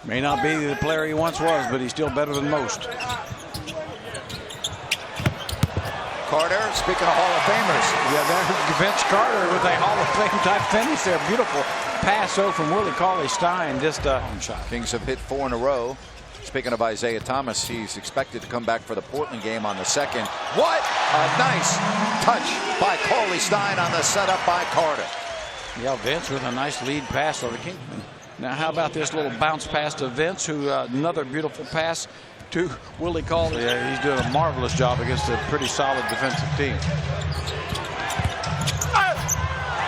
May not be the player he once was, but he's still better than most. Carter, speaking of Hall of Famers. Yeah, there's Vince Carter with a Hall of Fame type finish there. Beautiful pass over from Willie Cauley-Stein. Just a shot. Kings have hit 4 in a row. Speaking of Isaiah Thomas, he's expected to come back for the Portland game on the 2nd. What a nice touch by Cauley-Stein on the setup by Carter. Yeah, Vince with a nice lead pass over King. Now, how about this little bounce pass to Vince, who another beautiful pass to Willie Cauley. Yeah, he's doing a marvelous job against a pretty solid defensive team.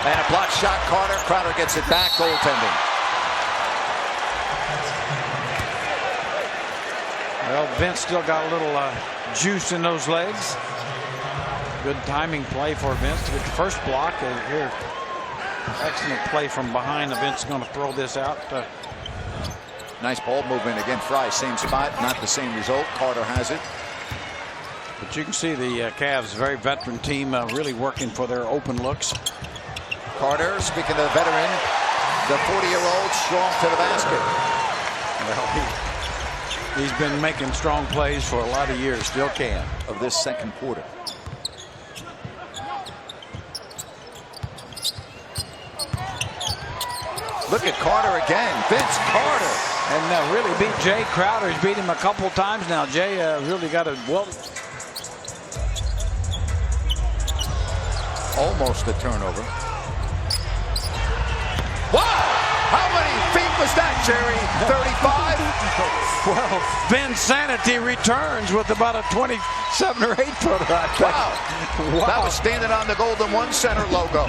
And a block shot, Carter. Crowder gets it back, goaltending. Well, Vince still got a little juice in those legs. Good timing play for Vince to get the first block. Here, excellent play from behind. Vince is going to throw this out. Nice ball movement again. Fry, same spot, not the same result. Carter has it. But you can see the Cavs, very veteran team, really working for their open looks. Carter, speaking of the veteran, the 40-year-old strong to the basket. Well, he's been making strong plays for a lot of years, still can. Of this second quarter. Look at Carter again. Vince Carter. And really beat Jay Crowder. He's beat him a couple times now. Jay really got a almost a turnover. Wow! How many feet was that, Jerry? 35? Well, Vinsanity returns with about a 27 or 8 footer. Wow. That was standing on the Golden One Center logo.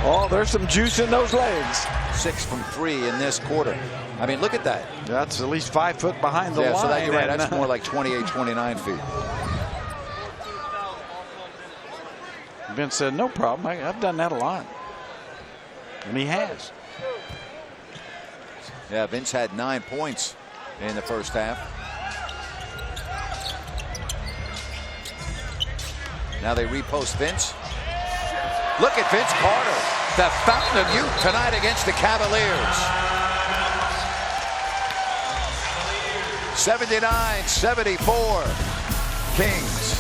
Oh, there's some juice in those legs. 6 from 3 in this quarter. I mean, look at that. That's at least 5 foot behind the line. So you're right. That's more like 28, 29 feet. Vince said, no problem. I've done that a lot. And he has. Yeah, Vince had 9 points in the first half. Now they repost Vince. Look at Vince Carter, the fountain of youth tonight against the Cavaliers. 79-74, Kings.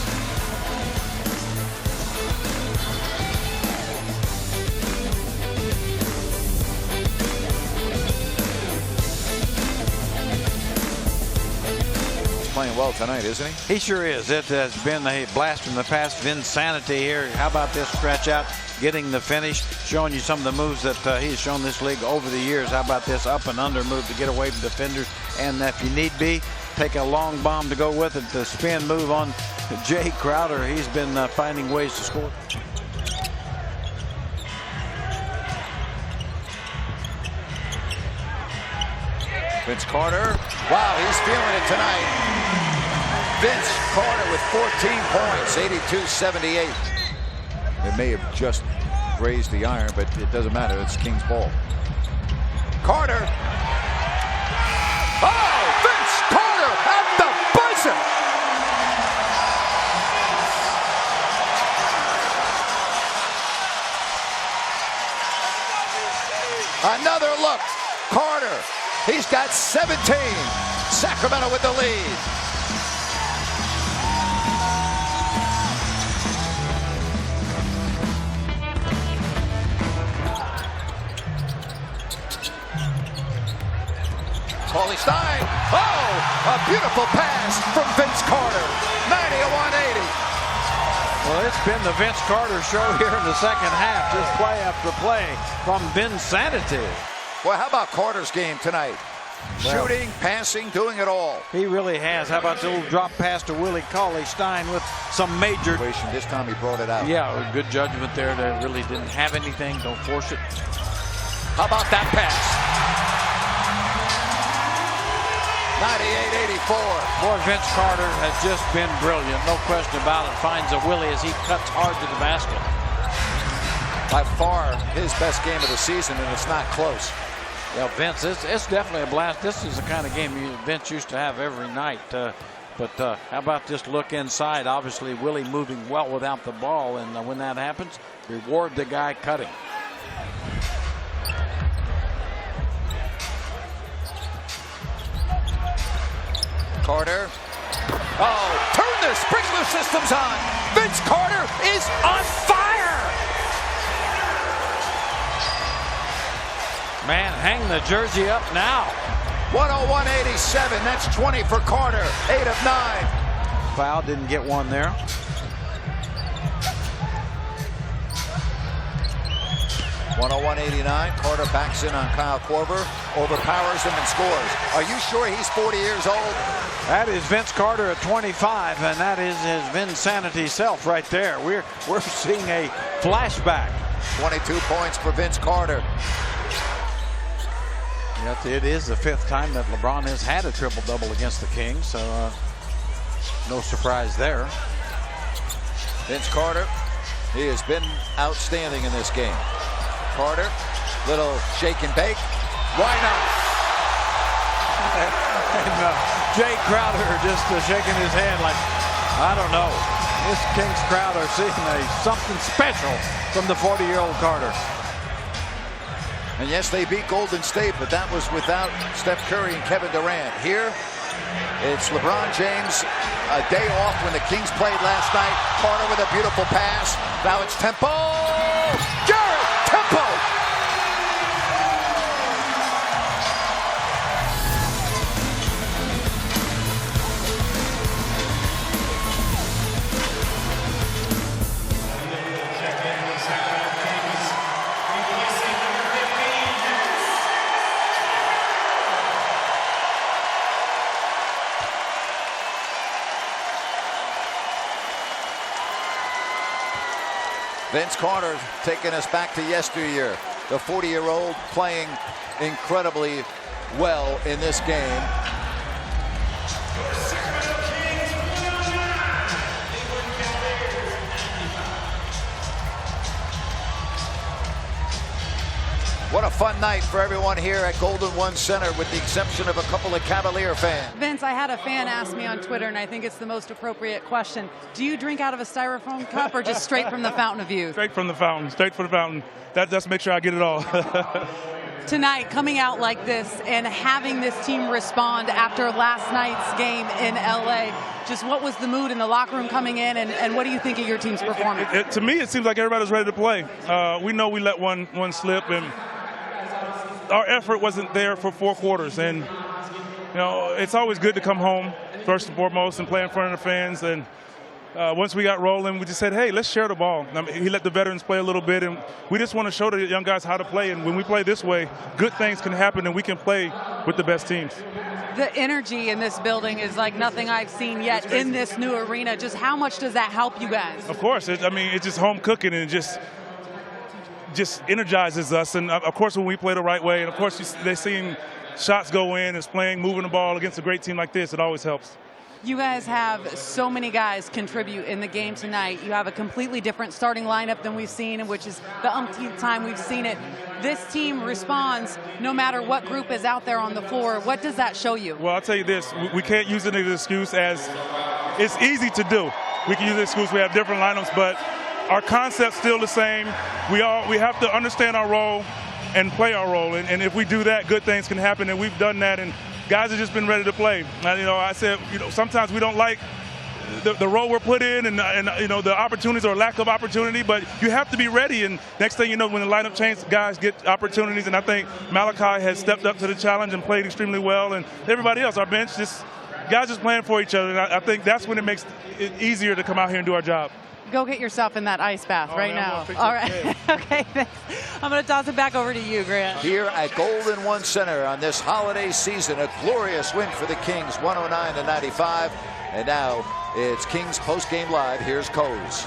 Playing well tonight, isn't he? He sure is. It has been a blast from the past. Vinsanity here. How about this stretch out, getting the finish, showing you some of the moves that he's shown this league over the years. How about this up and under move to get away from defenders, and if you need be, take a long bomb to go with it. The spin move on Jay Crowder. He's been finding ways to score. Vince Carter. Wow, he's feeling it tonight. Vince Carter with 14 points, 82-78. It may have just grazed the iron, but it doesn't matter. It's Kings ball. Carter. Oh, Vince Carter at the buzzer. Another look. Carter. He's got 17. Sacramento with the lead. Cauley-Stein. Oh, a beautiful pass from Vince Carter. 90-180. Well, it's been the Vince Carter show here in the second half. Just play after play from Vinsanity. Well, how about Carter's game tonight? Well, shooting, passing, doing it all. He really has. How about the little drop pass to Willie Cauley-Stein with some major... This time he brought it out. Yeah, good judgment there. They really didn't have anything. Don't force it. How about that pass? 98-84. Boy, Vince Carter has just been brilliant. No question about it. Finds a Willie as he cuts hard to the basket. By far his best game of the season, and it's not close. Yeah, Vince, it's definitely a blast. This is the kind of game Vince used to have every night. But how about this look inside? Obviously, Willie moving well without the ball, and when that happens, reward the guy cutting. Carter. Oh, turn the sprinkler systems on. Vince Carter is on fire. Man, hang the jersey up now. 101-87. That's 20 for Carter. 8 of 9. Foul, didn't get one there. 101-89. Carter backs in on Kyle Korver, overpowers him and scores. Are you sure he's 40 years old? That is Vince Carter at 25, and that is his Vinsanity self right there. We're seeing a flashback. 22 points for Vince Carter. Yet it is the 5th time that LeBron has had a triple-double against the Kings, so no surprise there. Vince Carter, he has been outstanding in this game. Carter, little shake and bake. Why not? And Jay Crowder just shaking his head like, I don't know. This Kings crowd are seeing something special from the 40-year-old Carter. And yes, they beat Golden State, but that was without Steph Curry and Kevin Durant. Here, it's LeBron James, a day off when the Kings played last night. Carter with a beautiful pass. Now it's Tempo. Jared Tempo. Vince Carter taking us back to yesteryear. The 40-year-old playing incredibly well in this game. What a fun night for everyone here at Golden One Center, with the exception of a couple of Cavalier fans. Vince, I had a fan ask me on Twitter, and I think it's the most appropriate question. Do you drink out of a styrofoam cup or just straight from the fountain of youth? Straight from the fountain, straight from the fountain. That's make sure I get it all. Tonight, coming out like this and having this team respond after last night's game in LA, just what was the mood in the locker room coming in, and what do you think of your team's performance? To me, it seems like everybody's ready to play. We know we let one slip, and our effort wasn't there for 4 quarters. And, you know, it's always good to come home, first and foremost, and play in front of the fans. And once we got rolling, we just said, hey, let's share the ball. I mean, he let the veterans play a little bit, and we just want to show the young guys how to play. And when we play this way, good things can happen, and we can play with the best teams. The energy in this building is like nothing I've seen yet in this new arena. Just how much does that help you guys? Of course. It's just home cooking, and it just energizes us. And of course, when we play the right way, and of course they're seeing shots go in, and playing, moving the ball against a great team like this, it always helps. You guys have so many guys contribute in the game tonight. You have a completely different starting lineup than we've seen, which is the umpteenth time we've seen it. This team responds no matter what group is out there on the floor. What does that show you? Well, I'll tell you this. We can't use it as an excuse, as it's easy to do. We can use it as an excuse. We have different lineups, but our concept's still the same. We have to understand our role and play our role. And if we do that, good things can happen. And we've done that, and guys have just been ready to play. And, I said, sometimes we don't like the role we're put in, and the opportunities or lack of opportunity, but you have to be ready. And next thing you know, when the lineup changes, guys get opportunities. And I think Malachi has stepped up to the challenge and played extremely well. And everybody else, our bench, guys just playing for each other. And I think that's when it makes it easier to come out here and do our job. Go get yourself in that ice bath right now. All right. Okay, thanks. I'm going to toss it back over to you, Grant. Here at Golden One Center on this holiday season, a glorious win for the Kings, 109-95. And now it's Kings post-game live. Here's Coase.